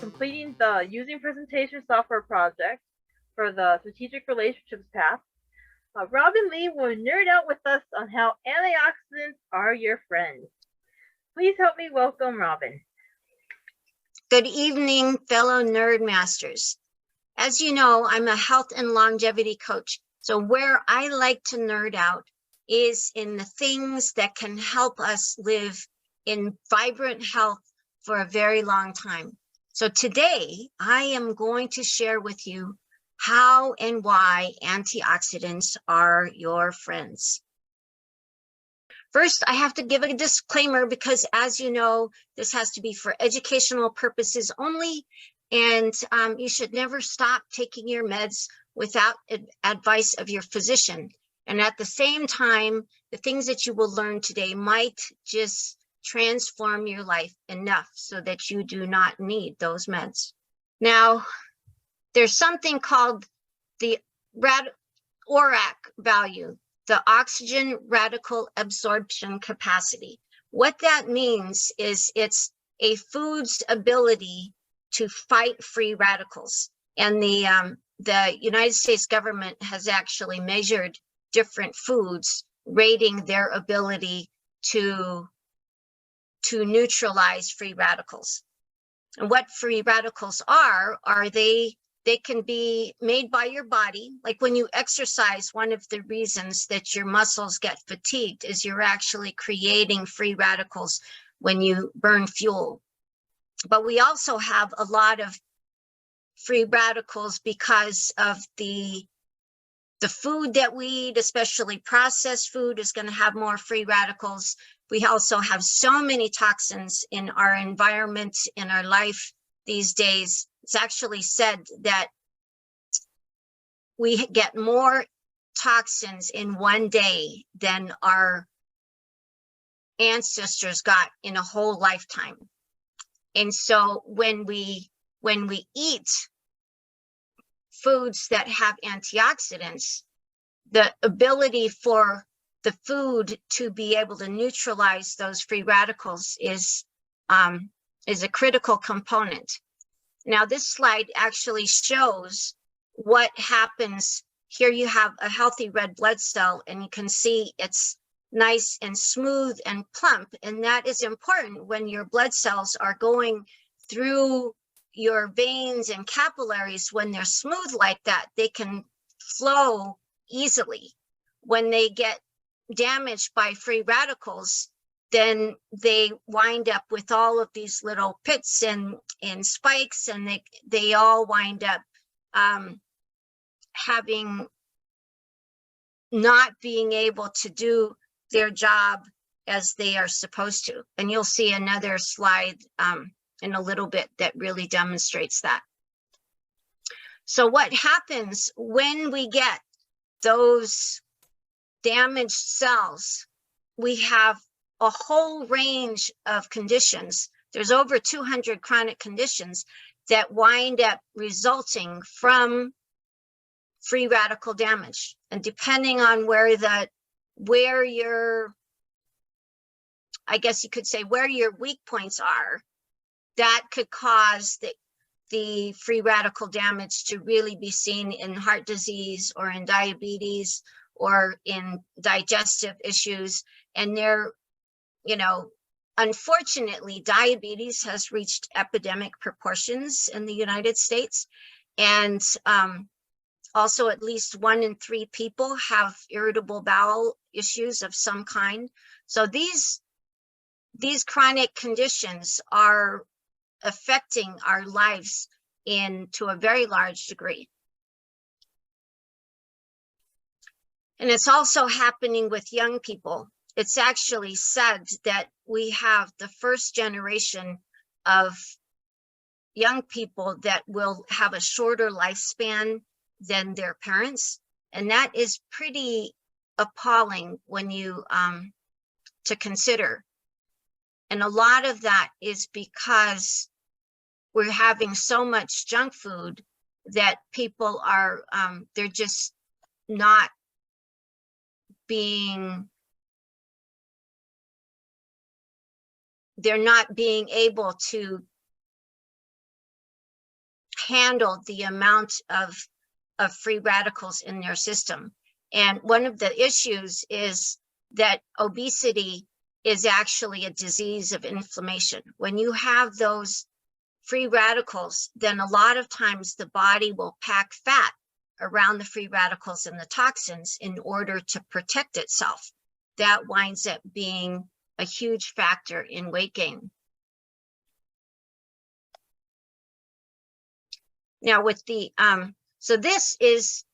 completing the Using Presentation Software project for the Strategic Relationships path, Robin Lee will nerd out with us on how antioxidants are your friends. Please help me welcome Robin. Good evening, fellow nerd masters. As you know, I'm a health and longevity coach. So where I like to nerd out is in the things that can help us live in vibrant health for a very long time. So today I am going to share with you how and why antioxidants are your friends. First, I have to give a disclaimer because, as you know, this has to be for educational purposes only, and you should never stop taking your meds without advice of your physician. And at the same time, the things that you will learn today might just transform your life enough so that you do not need those meds. Now, there's something called the ORAC value, the oxygen radical absorption capacity. What that means is it's a food's ability to fight free radicals. And the United States government has actually measured different foods, rating their ability to neutralize free radicals. And what free radicals are they can be made by your body. Like when you exercise, one of the reasons that your muscles get fatigued is you're actually creating free radicals when you burn fuel. But we also have a lot of free radicals because of the food that we eat, especially processed food, is going to have more free radicals. We also have so many toxins in our environment, in our life these days. It's actually said that we get more toxins in one day than our ancestors got in a whole lifetime. And so when we eat foods that have antioxidants, the ability for the food to be able to neutralize those free radicals is a critical component. Now, this slide actually shows what happens. Here you have a healthy red blood cell, and you can see it's nice and smooth and plump. And that is important when your blood cells are going through your veins and capillaries. When they're smooth like that, they can flow easily. When they get damaged by free radicals, then they wind up with all of these little pits and spikes, and they all wind up not being able to do their job as they are supposed to. And you'll see another slide in a little bit that really demonstrates that. So what happens when we get those damaged cells? We have a whole range of conditions. There's over 200 chronic conditions that wind up resulting from free radical damage. And depending on where your, I guess you could say, where your weak points are, that could cause the free radical damage to really be seen in heart disease or in diabetes or in digestive issues. And unfortunately, diabetes has reached epidemic proportions in the United States. And also, at least 1 in 3 people have irritable bowel issues of some kind. So these chronic conditions are affecting our lives to a very large degree. And it's also happening with young people. It's actually said that we have the first generation of young people that will have a shorter lifespan than their parents. And that is pretty appalling when you to consider. And a lot of that is because we're having so much junk food that people are, they're just not being able to handle the amount of free radicals in their system. And one of the issues is that obesity is actually a disease of inflammation. When you have those free radicals, then a lot of times the body will pack fat around the free radicals and the toxins in order to protect itself. That winds up being a huge factor in weight gain. Now with the, so this is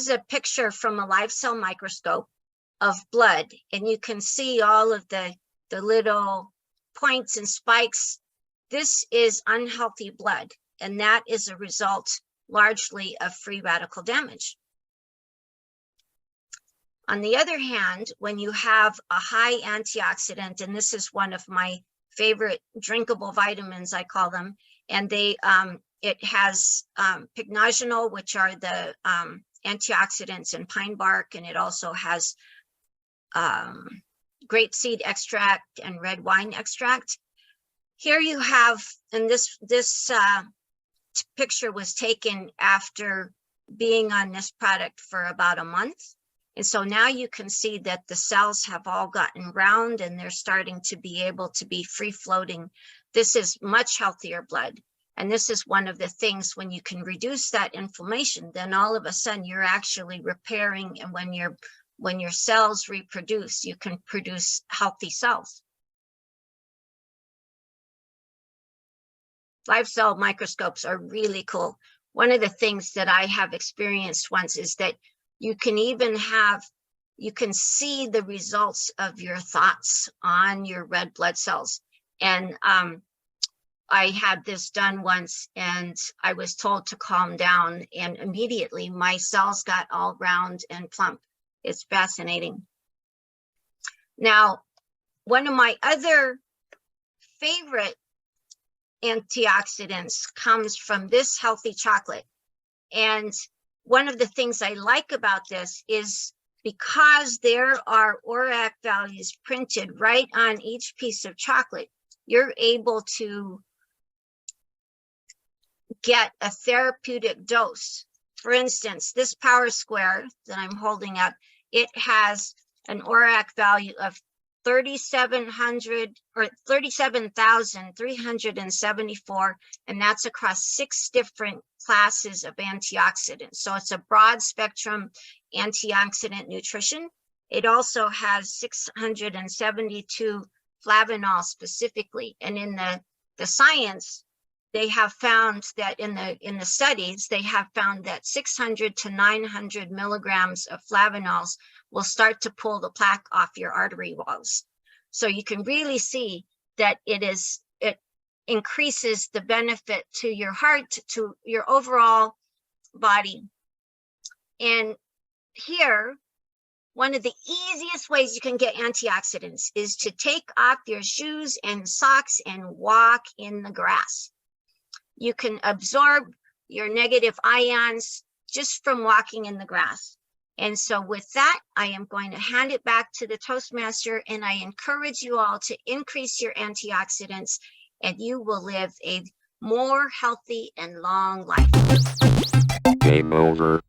a picture from a live cell microscope of blood, and you can see all of the little points and spikes. This is unhealthy blood, and that is a result largely of free radical damage. On the other hand, when you have a high antioxidant, and this is one of my favorite drinkable vitamins, I call them, and they, it has pycnogenol, which are the antioxidants in pine bark, and it also has grapeseed extract and red wine extract. Here you have, and this picture was taken after being on this product for about a month. And so now you can see that the cells have all gotten round and they're starting to be able to be free floating. This is much healthier blood. And this is one of the things, when you can reduce that inflammation, then all of a sudden you're actually repairing, and when your cells reproduce, you can produce healthy cells. Live cell microscopes are really cool. One of the things that I have experienced once is that you can even you can see the results of your thoughts on your red blood cells. And I had this done once, and I was told to calm down, and immediately my cells got all round and plump. It's fascinating. Now, one of my other favorite antioxidants comes from this healthy chocolate. And one of the things I like about this is because there are ORAC values printed right on each piece of chocolate, you're able to get a therapeutic dose. For instance, this Power Square that I'm holding up, it has an ORAC value of 3,700 or 37,374, and that's across 6 different classes of antioxidants. So it's a broad spectrum antioxidant nutrition. It also has 672 flavanols specifically, and in the science, they have found that in the studies, they have found that 600 to 900 milligrams of flavanols will start to pull the plaque off your artery walls. So you can really see that it increases the benefit to your heart, to your overall body. And here, one of the easiest ways you can get antioxidants is to take off your shoes and socks and walk in the grass. You can absorb your negative ions just from walking in the grass. And so with that, I am going to hand it back to the Toastmaster, and I encourage you all to increase your antioxidants, and you will live a more healthy and long life. Game over.